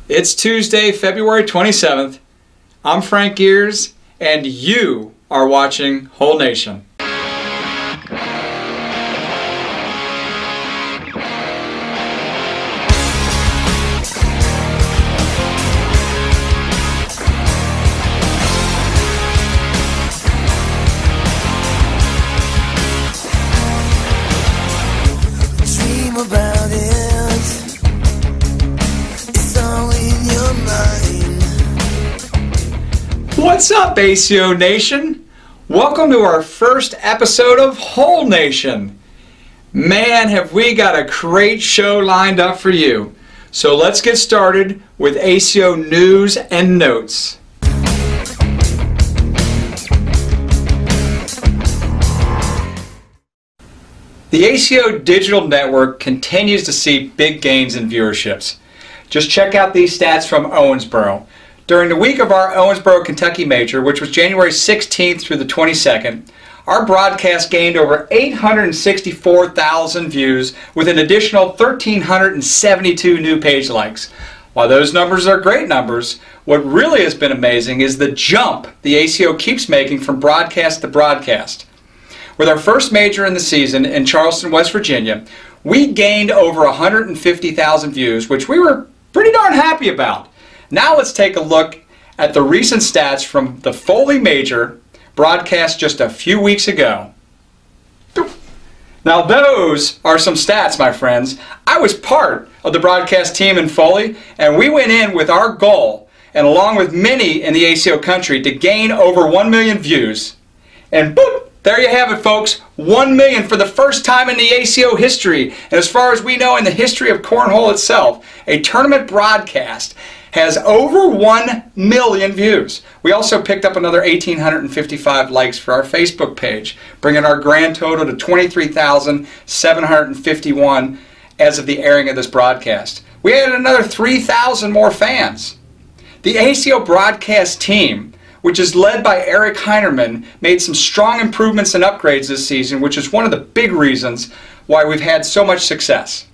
It's Tuesday, February 27th. I'm Frank Geers, and you are watching Whole Nation. What's up, ACO Nation? Welcome to our first episode of Whole Nation. Man, have we got a great show lined up for you. So let's get started with ACO news and notes. The ACO Digital Network continues to see big gains in viewerships. Just check out these stats from Owensboro. During the week of our Owensboro, Kentucky Major, which was January 16th through the 22nd, our broadcast gained over 864,000 views with an additional 1,372 new page likes. While those numbers are great numbers, what really has been amazing is the jump the ACO keeps making from broadcast to broadcast. With our first major in the season in Charleston, West Virginia, we gained over 150,000 views, which we were pretty darn happy about. Now let's take a look at the recent stats from the Foley Major, broadcast just a few weeks ago. Now those are some stats, my friends. I was part of the broadcast team in Foley, and we went in with our goal, and along with many in the ACO country, to gain over 1 million views. And boop! There you have it, folks. 1 million for the first time in the ACO history. And as far as we know in the history of cornhole itself, a tournament broadcast has over 1 million views. We also picked up another 1,855 likes for our Facebook page, bringing our grand total to 23,751 as of the airing of this broadcast. We added another 3,000 more fans. The ACO broadcast team, which is led by Eric Hinerman, made some strong improvements and upgrades this season, which is one of the big reasons why we've had so much success.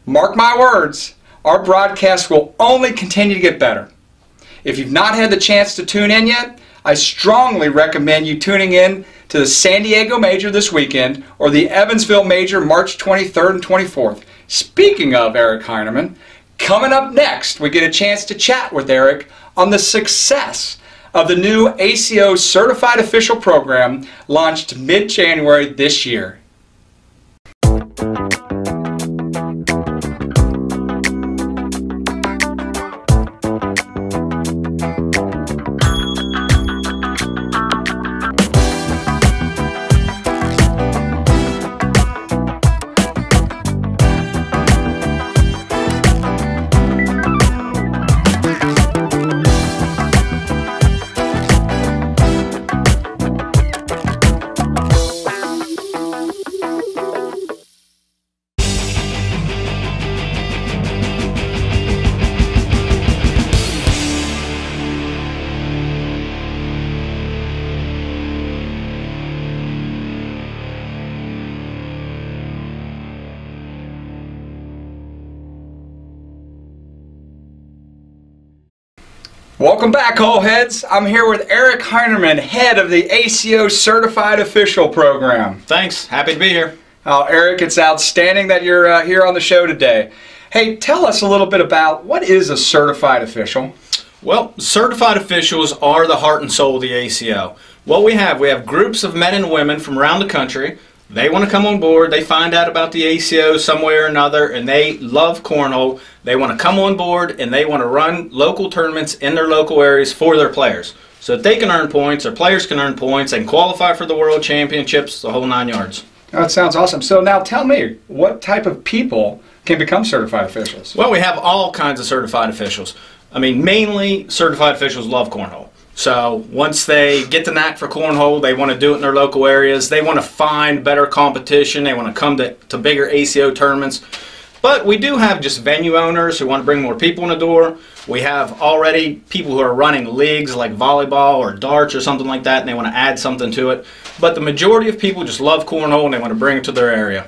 Mark my words, our broadcast will only continue to get better. If you've not had the chance to tune in yet, I strongly recommend you tuning in to the San Diego Major this weekend or the Evansville Major March 23rd and 24th. Speaking of Eric Hinerman, coming up next we get a chance to chat with Eric on the success of the new ACO Certified Official Program launched mid-January this year. Welcome back, Whole Heads. I'm here with Eric Hinerman, head of the ACO Certified Official Program. Thanks. Happy to be here. Eric, it's outstanding that you're here on the show today. Hey, tell us a little bit about what is a certified official? Well, certified officials are the heart and soul of the ACO. What we have groups of men and women from around the country. They want to come on board, they find out about the ACO some way or another, and they love cornhole. They want to come on board and they want to run local tournaments in their local areas for their players. So that they can earn points, their players can earn points, and qualify for the World Championships, the whole 9 yards. Oh, that sounds awesome. So now tell me, what type of people can become certified officials? Well, we have all kinds of certified officials. I mean, mainly certified officials love cornhole. So once they get the knack for cornhole, they want to do it in their local areas. They want to find better competition. They want to come to bigger ACO tournaments. But we do have just venue owners who want to bring more people in the door. We have already people who are running leagues like volleyball or darts or something like that, and they want to add something to it. But the majority of people just love cornhole and they want to bring it to their area.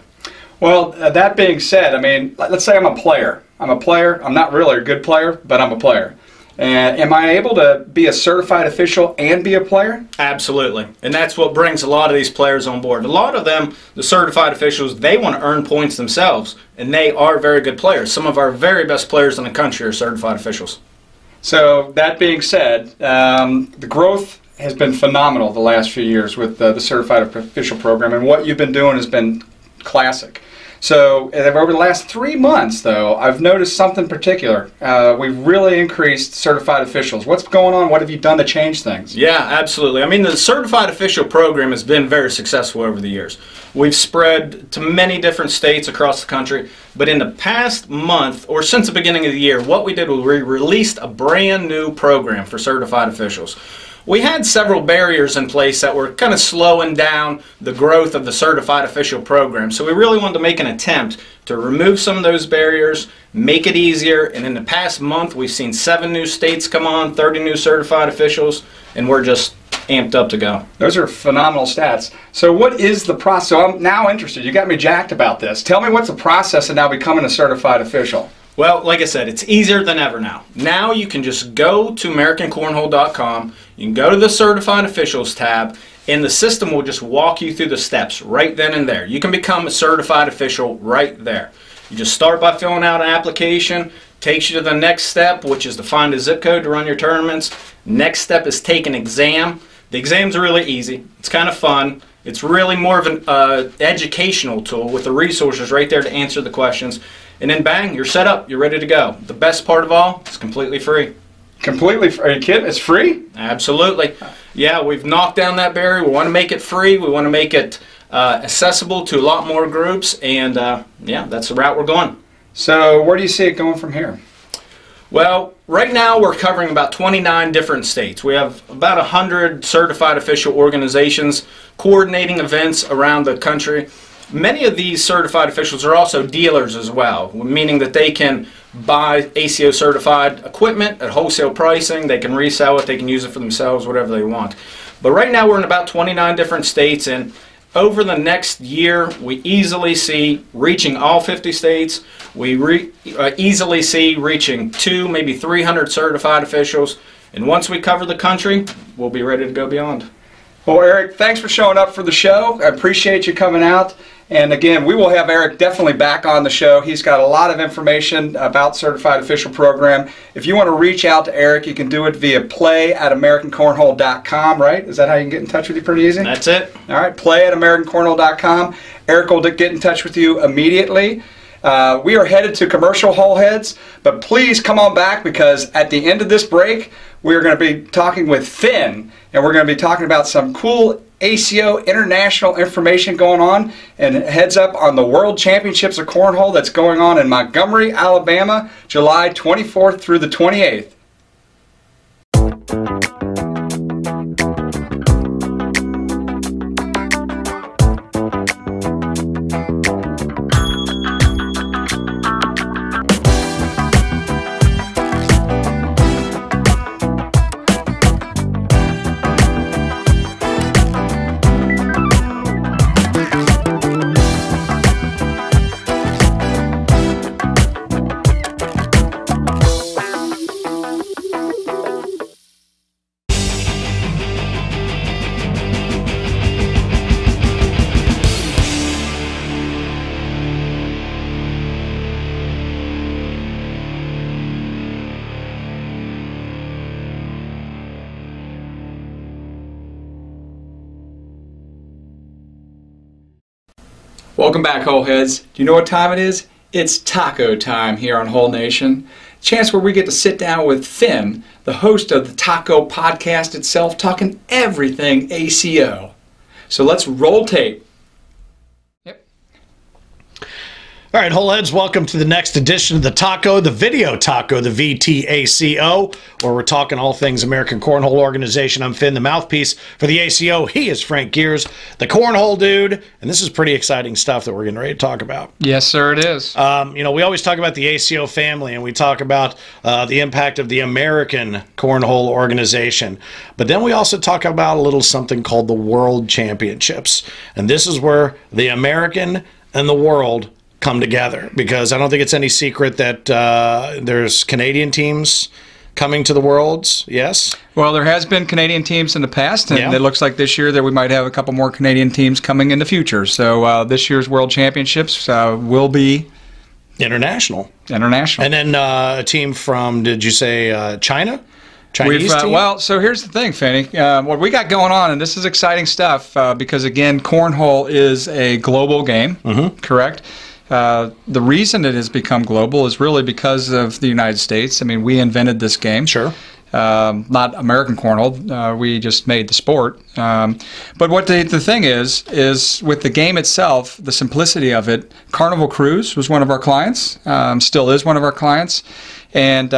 Well, that being said, I mean, let's say I'm a player. I'm a player. I'm not really a good player, but I'm a player. And am I able to be a certified official and be a player? Absolutely. And that's what brings a lot of these players on board. A lot of them, the certified officials, they want to earn points themselves, and they are very good players. Some of our very best players in the country are certified officials. So that being said, the growth has been phenomenal the last few years with the certified official program, and what you've been doing has been classic. So over the last 3 months, though, I've noticed something particular. We've really increased certified officials. What's going on? What have you done to change things? Yeah, absolutely. I mean, the certified official program has been very successful over the years. We've spread to many different states across the country, but in the past month, or since the beginning of the year, what we did was we released a brand new program for certified officials. We had several barriers in place that were kind of slowing down the growth of the certified official program. So we really wanted to make an attempt to remove some of those barriers, make it easier, and in the past month we've seen 7 new states come on, 30 new certified officials, and we're just amped up to go. Those are phenomenal stats. So what is the process? So I'm now interested. You got me jacked about this. Tell me what's the process of now becoming a certified official? Well, like I said, it's easier than ever now. Now you can just go to AmericanCornhole.com, you can go to the Certified Officials tab, and the system will just walk you through the steps right then and there. You can become a certified official right there. You just start by filling out an application, takes you to the next step, which is to find a zip code to run your tournaments. Next step is take an exam. The exams are really easy. It's kind of fun. It's really more of an educational tool with the resources right there to answer the questions. And then bang, you're set up, you're ready to go. The best part of all, it's completely free. Completely free? Are you kidding? It's free? Absolutely. Yeah, we've knocked down that barrier. We want to make it free. We want to make it accessible to a lot more groups. And yeah, that's the route we're going. So where do you see it going from here? Well, right now we're covering about 29 different states. We have about 100 certified official organizations coordinating events around the country. Many of these certified officials are also dealers as well, meaning that they can buy ACO certified equipment at wholesale pricing, they can resell it, they can use it for themselves, whatever they want. But right now we're in about 29 different states, and over the next year we easily see reaching all 50 states. We easily see reaching 200, maybe 300 certified officials, and once we cover the country, we'll be ready to go beyond. Well, Eric, thanks for showing up for the show. I appreciate you coming out. And again, we will have Eric definitely back on the show. He's got a lot of information about Certified Official Program. If you want to reach out to Eric, you can do it via play@AmericanCornhole.com, right? Is that how you can get in touch with you pretty easy? That's it. All right, play@AmericanCornhole.com. Eric will get in touch with you immediately. We are headed to commercial hole heads, but please come on back because at the end of this break, we're going to be talking with Finn, and we're going to be talking about some cool ACO international information going on, and heads up on the World Championships of Cornhole that's going on in Montgomery, Alabama, July 24th through the 28th. Welcome back, Hole Heads. Do you know what time it is? It's taco time here on Hole Nation. Chance where we get to sit down with Finn, the host of the Taco podcast itself, talking everything ACO. So let's roll tape. All right, Holeheads, welcome to the next edition of the Taco, the video Taco, the VTACO, where we're talking all things American Cornhole Organization. I'm Finn, the mouthpiece for the ACO. He is Frank Geers, the Cornhole dude, and this is pretty exciting stuff that we're getting ready to talk about. Yes, sir, it is. You know, we always talk about the ACO family, and we talk about the impact of the American Cornhole Organization, but then we also talk about a little something called the World Championships, and this is where the American and the world come together? Because I don't think it's any secret that there's Canadian teams coming to the Worlds, yes? Well, there has been Canadian teams in the past, and it looks like this year that we might have a couple more Canadian teams coming in the future. So this year's World Championships will be international. And then a team from, did you say China? Chinese team? Well, so here's the thing, Fanny. What we got going on, and this is exciting stuff, because, again, cornhole is a global game, correct? The reason it has become global is really because of the United States. I mean, we invented this game. Sure. Not American Cornhole. We just made the sport. But what the thing is with the game itself, the simplicity of it, Carnival Cruise was one of our clients, still is one of our clients. And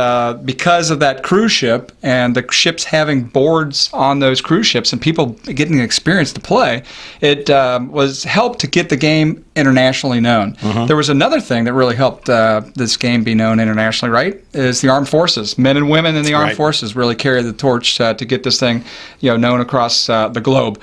because of that cruise ship and the ships having boards on those cruise ships and people getting the experience to play, it was helped to get the game internationally known. There was another thing that really helped this game be known internationally, right, is the armed forces. Men and women in the armed forces really carry the torch to get this thing known across the globe.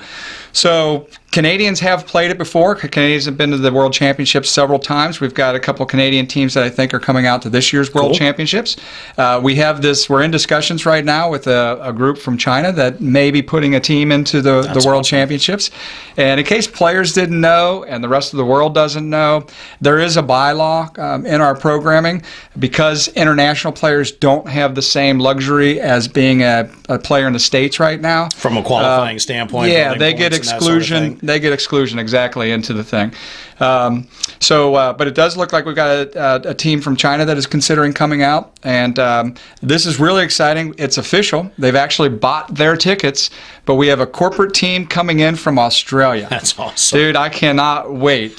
So Canadians have played it before. Canadians have been to the World Championships several times. We've got a couple Canadian teams that I think are coming out to this year's World Championships. We're in discussions right now with a group from China that may be putting a team into the World Championships. And in case players didn't know and the rest of the world doesn't know, there is a bylaw in our programming because international players don't have the same luxury as being a player in the States right now. From a qualifying standpoint. Yeah, they get exclusion. They get exclusion exactly into the thing. But it does look like we've got a team from China that is considering coming out, and this is really exciting. It's official. They've actually bought their tickets, but we have a corporate team coming in from Australia. That's awesome. Dude, I cannot wait.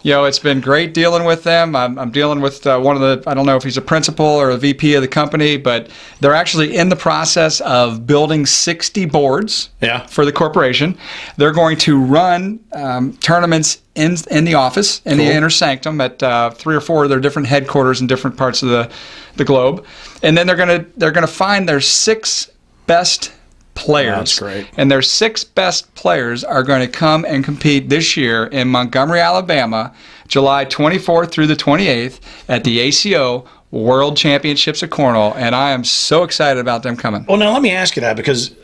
It's been great dealing with them. I'm dealing with one of the, I don't know if he's a principal or a VP of the company, but they're actually in the process of building 60 boards for the corporation. They're going to run tournaments in the office, in the inner sanctum at 3 or 4 of their different headquarters in different parts of the globe. And then they're gonna find their 6 best players. That's great. And their 6 best players are going to come and compete this year in Montgomery, Alabama, July 24th through the 28th at the ACO World Championships of Cornhole, and I am so excited about them coming. Well, now let me ask you that because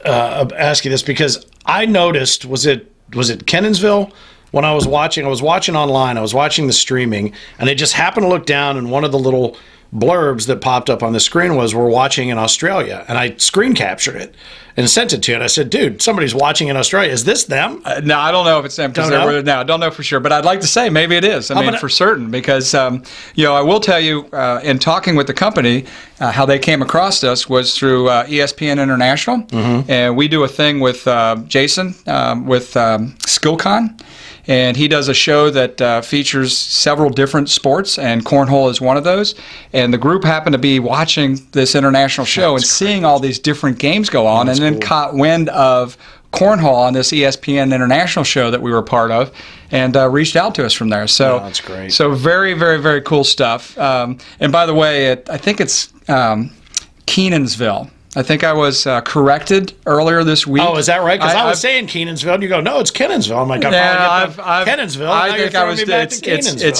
I noticed, was it Kenansville? When I was watching online, I was watching the streaming, and I just happened to look down, and one of the little blurbs that popped up on the screen was, "We're watching in Australia," and I screen captured it and sent it to you. And I said, "Dude, somebody's watching in Australia. Is this them?" No, I don't know if it's them. I don't know for sure, but I'd like to say maybe it is. I mean, for certain, because I will tell you, in talking with the company, how they came across us was through ESPN International, and we do a thing with Jason with SkillCon. And he does a show that features several different sports, and cornhole is one of those. And the group happened to be watching this international show and seeing all these different games go on, and then caught wind of cornhole on this ESPN International show that we were part of, and reached out to us from there. So that's great. So very, very, very cool stuff. And by the way, I think it's Kenansville. I think I was corrected earlier this week. Oh, is that right? Because I was saying Kenansville, and you go, "No, it's Kenansville." I'm like, Kenansville. I think I was. It's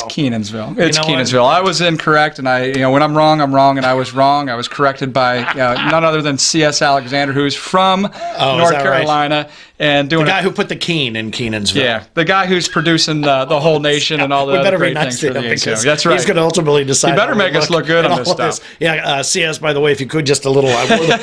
Kenansville. It's Kenansville. I was incorrect, and when I'm wrong, and I was wrong. I was corrected by none other than C.O.s. Alexander, who's from North Carolina. Right? And doing the guy who put the Keen in Kenansville. Yeah, the guy who's producing the whole nation and all the other great things for the ACO. That's right. He's going to ultimately decide. You better make us look good on this stuff. Yeah, C.O.s, by the way, if you could just a little.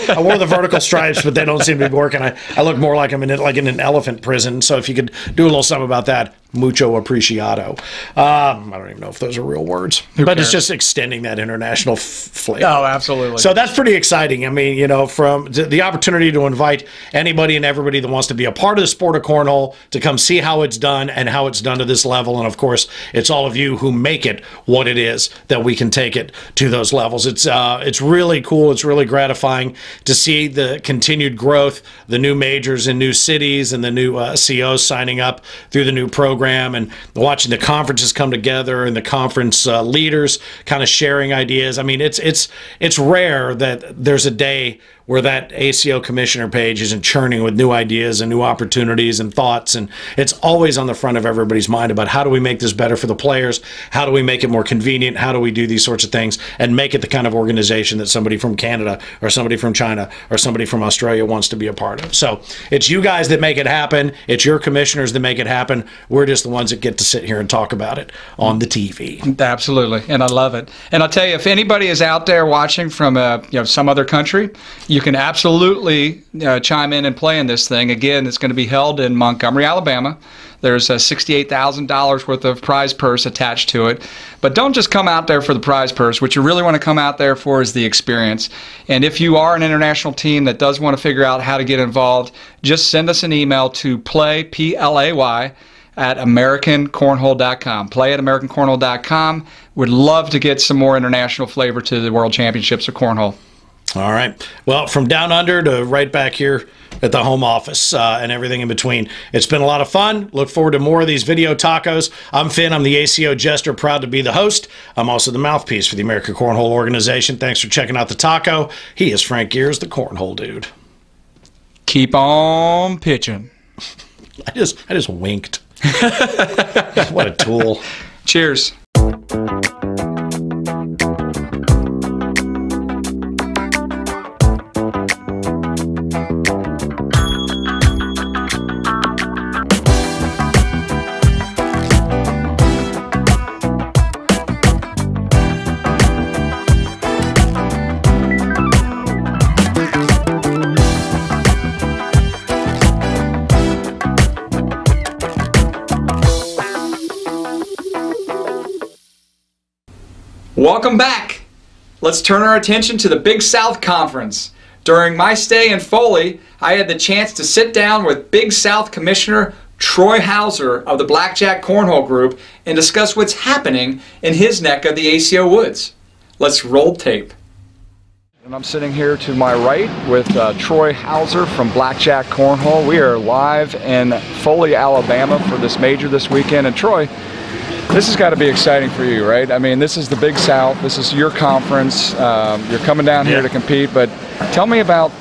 I wore the vertical stripes, but they don't seem to be working. I look more like I'm in an elephant prison. So if you could do a little something about that, mucho apreciado. I don't even know if those are real words, but it's just extending that international flavor. Oh, absolutely. So that's pretty exciting. I mean, from the opportunity to invite anybody and everybody that wants to be a part of the sport of cornhole to come see how it's done and how it's done to this level. And of course, it's all of you who make it what it is that we can take it to those levels. It's really cool. It's really gratifying to see the continued growth, the new majors in new cities, and the new C.O.s signing up through the new program. program and watching the conferences come together and the conference leaders kind of sharing ideas. I mean, it's rare that there's a day where that ACO commissioner page isn't churning with new ideas and new opportunities and thoughts, and it's always on the front of everybody's mind about how do we make this better for the players, how do we make it more convenient, how do we do these sorts of things and make it the kind of organization that somebody from Canada or somebody from China or somebody from Australia wants to be a part of. So it's you guys that make it happen. It's your commissioners that make it happen. We're just the ones that get to sit here and talk about it on the TV. Absolutely, and I love it. And I'll tell you, if anybody is out there watching from some other country, you can absolutely chime in and play in this thing. Again, it's going to be held in Montgomery, Alabama. There's $68,000 worth of prize purse attached to it. But don't just come out there for the prize purse. What you really want to come out there for is the experience. And if you are an international team that does want to figure out how to get involved, just send us an email to play, P-L-A-Y, at AmericanCornhole.com. Play at AmericanCornhole.com. Would love to get some more international flavor to the World Championships of Cornhole. All right. Well, from down under to right back here at the home office and everything in between. It's been a lot of fun. Look forward to more of these video tacos. I'm Finn. I'm the ACO Jester, proud to be the host. I'm also the mouthpiece for the American Cornhole Organization. Thanks for checking out the taco. He is Frank Geers, the Cornhole Dude. Keep on pitching. I just winked. What a tool. Cheers. Welcome back. Let's turn our attention to the Big South Conference. During my stay in Foley, I had the chance to sit down with Big South Commissioner Troy Hauser of the Blackjack Cornhole Group and discuss what's happening in his neck of the ACO woods. Let's roll tape. And I'm sitting here to my right with Troy Hauser from Blackjack Cornhole. We are live in Foley, Alabama for this major this weekend. And Troy, this has got to be exciting for you, right? I mean, this is the Big South. This is your conference. You're coming down here to compete, but tell me about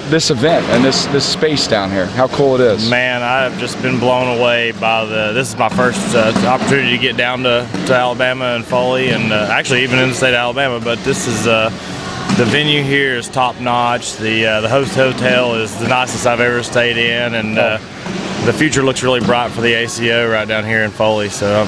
this event and this space down here, how cool it is. Man, I've just been blown away by this is my first opportunity to get down to Alabama and Foley, and actually even in the state of Alabama, but this is the venue here is top notch. The host hotel is the nicest I've ever stayed in, and the future looks really bright for the ACO right down here in Foley, so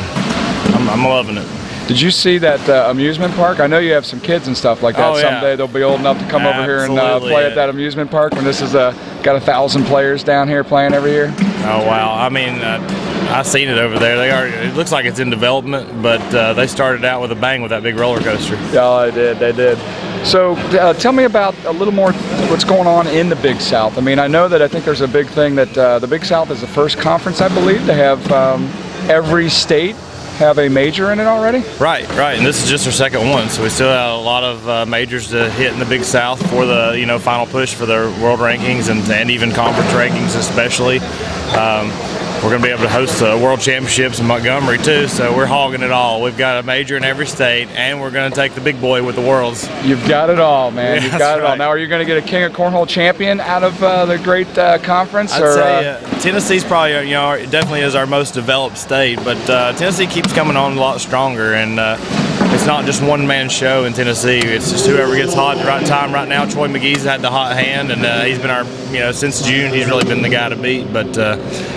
I'm loving it. Did you see that amusement park? I know you have some kids and stuff like that. Oh, yeah. Someday they'll be old enough to come over here and play at that amusement park when this is got 1,000 players down here playing every year. Oh wow! I mean, I've seen it over there. It looks like it's in development, but they started out with a bang with that big roller coaster. Yeah, they did. So tell me about a little more what's going on in the Big South. I mean, I know that I think there's a big thing that the Big South is the first conference, I believe, to have every state have a major in it already? Right, and this is just our second one, so we still have a lot of majors to hit in the Big South for the final push for their world rankings and even conference rankings especially. We're going to be able to host World Championships in Montgomery too, so we're hogging it all. We've got a major in every state, and we're going to take the big boy with the Worlds. You've got it all, man. Yeah, You've got it all. Now, are you going to get a King of Cornhole champion out of the great conference? I'd say Tennessee's probably, it definitely is our most developed state, but Tennessee keeps coming on a lot stronger, and it's not just one-man show in Tennessee. It's just whoever gets hot at the right time. Right now, Troy McGee's had the hot hand, and he's been our, since June, he's really been the guy to beat. But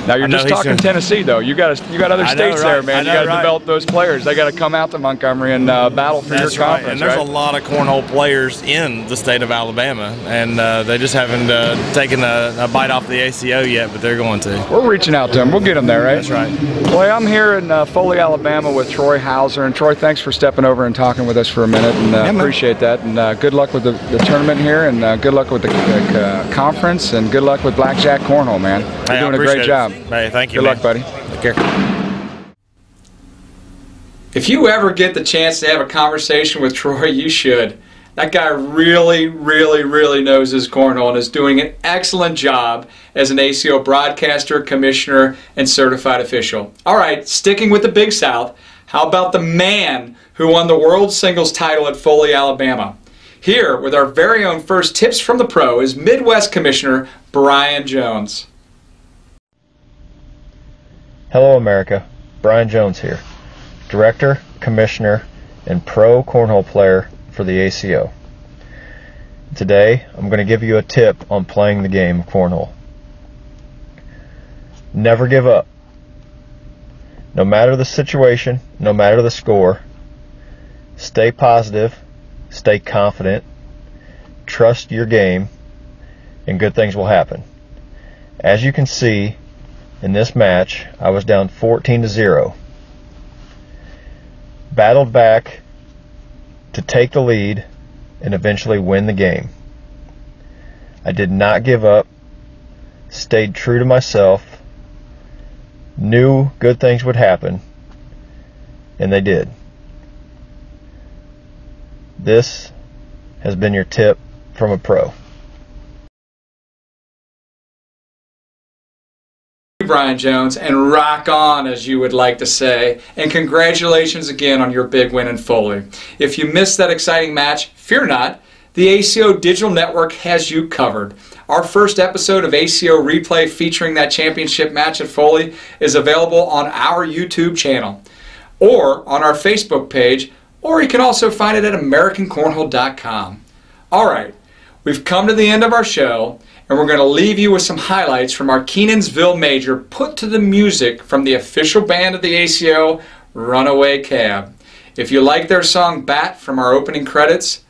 now you're just talking Tennessee, though. You got other states there, man. You got to develop those players. They got to come out to Montgomery and battle for your conference. And there's a lot of cornhole players in the state of Alabama, and they just haven't taken a bite off the ACO yet, but they're going to. We're reaching out to them. We'll get them there, right? That's right. Boy, I'm here in Foley, Alabama with Troy Hauser. And Troy, thanks for stepping over and talking with us for a minute, and appreciate that. And good luck with the tournament here, and good luck with the conference, and good luck with Blackjack Cornhole, man. You're doing a great job. Hey, thank you. Good luck, buddy. Take care. If you ever get the chance to have a conversation with Troy, you should. That guy really, really, really knows his cornhole and is doing an excellent job as an ACO broadcaster, commissioner, and certified official. All right, sticking with the Big South, how about the man who won the World Singles title at Foley, Alabama? Here, with our very own first tips from the pro, is Midwest Commissioner Brian Jones. Hello America, Brian Jones here, Director, Commissioner, and Pro Cornhole Player for the ACO. Today, I'm going to give you a tip on playing the game of cornhole. Never give up. No matter the situation, no matter the score, stay positive, stay confident, trust your game, and good things will happen. As you can see, in this match, I was down 14-0. Battled back to take the lead and eventually win the game. I did not give up, stayed true to myself, knew good things would happen, and they did. This has been your tip from a pro. Brian Jones, and rock on, as you would like to say, and congratulations again on your big win in Foley. If you missed that exciting match, fear not, the ACO Digital Network has you covered. Our first episode of ACO Replay featuring that championship match at Foley is available on our YouTube channel or on our Facebook page, or you can also find it at AmericanCornhole.com. Alright, we've come to the end of our show, and we're going to leave you with some highlights from our Kenansville Major put to the music from the official band of the ACO, Runaway Cab. If you like their song Bat from our opening credits,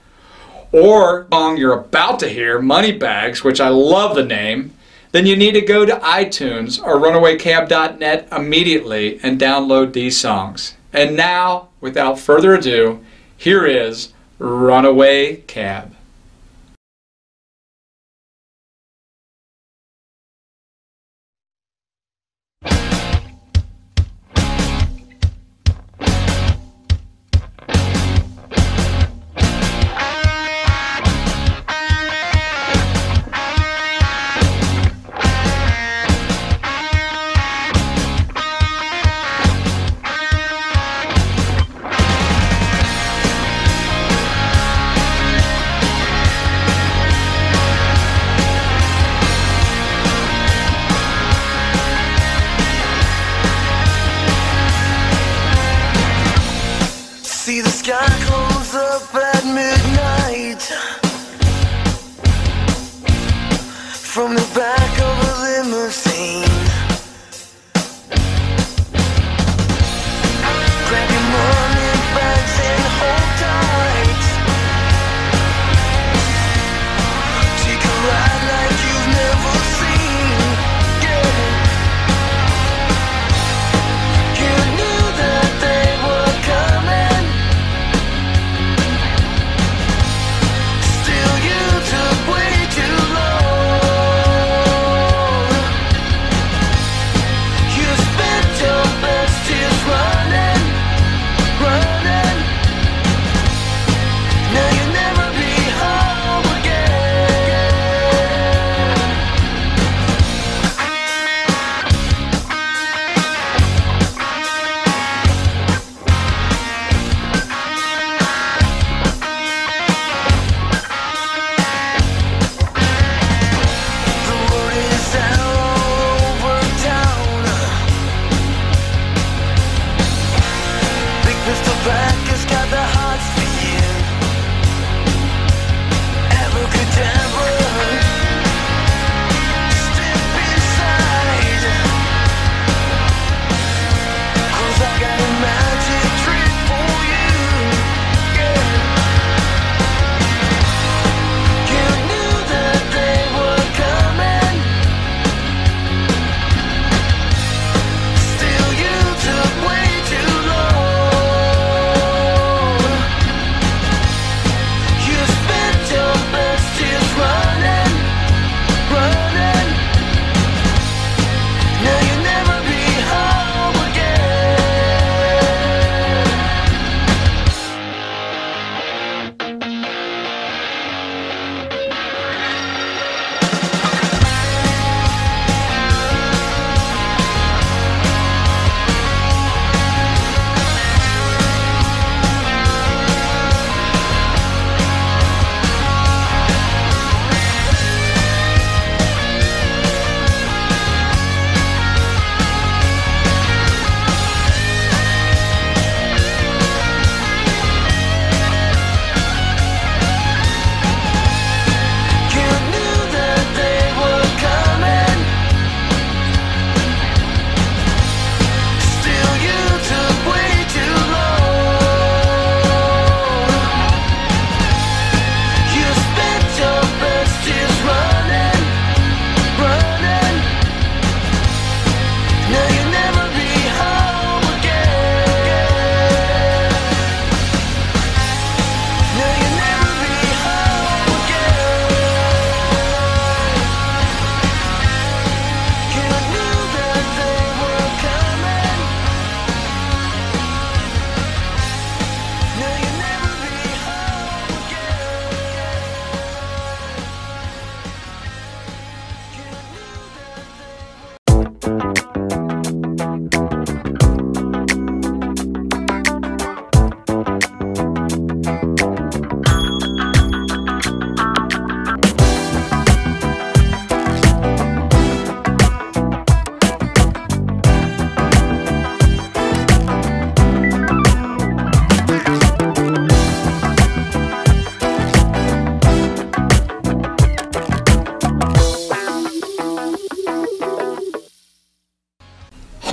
or the song you're about to hear, Moneybags, which I love the name, then you need to go to iTunes or runawaycab.net immediately and download these songs. And now, without further ado, here is Runaway Cab.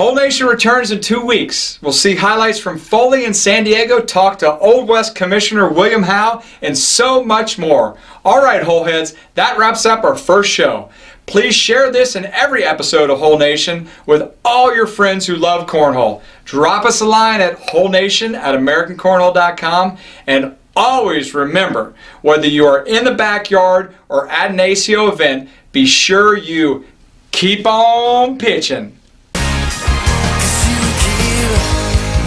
Whole Nation returns in 2 weeks. We'll see highlights from Foley and San Diego, talk to Old West Commissioner William Howe, and so much more. All right, Whole Heads, that wraps up our first show. Please share this and every episode of Whole Nation with all your friends who love cornhole. Drop us a line at wholenation@americancornhole.com, and always remember, whether you are in the backyard or at an ACO event, be sure you keep on pitching.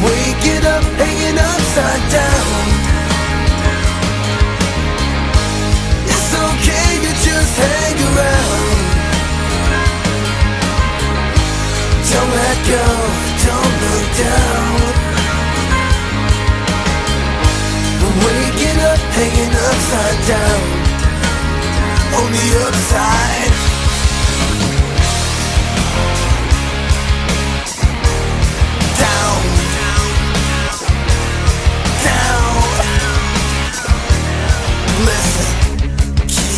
Waking up, hanging upside down. It's okay to just hang around. Don't let go, don't look down. Waking up, hanging upside down. On the upside.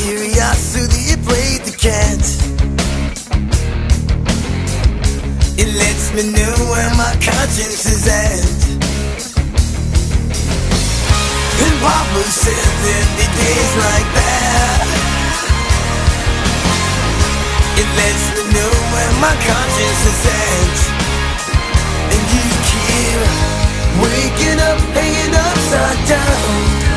Curiosity played the cat. It lets me know where my conscience is at. And Papa said there'd be days like that. It lets me know where my conscience is at. And you keep waking up, hanging upside down.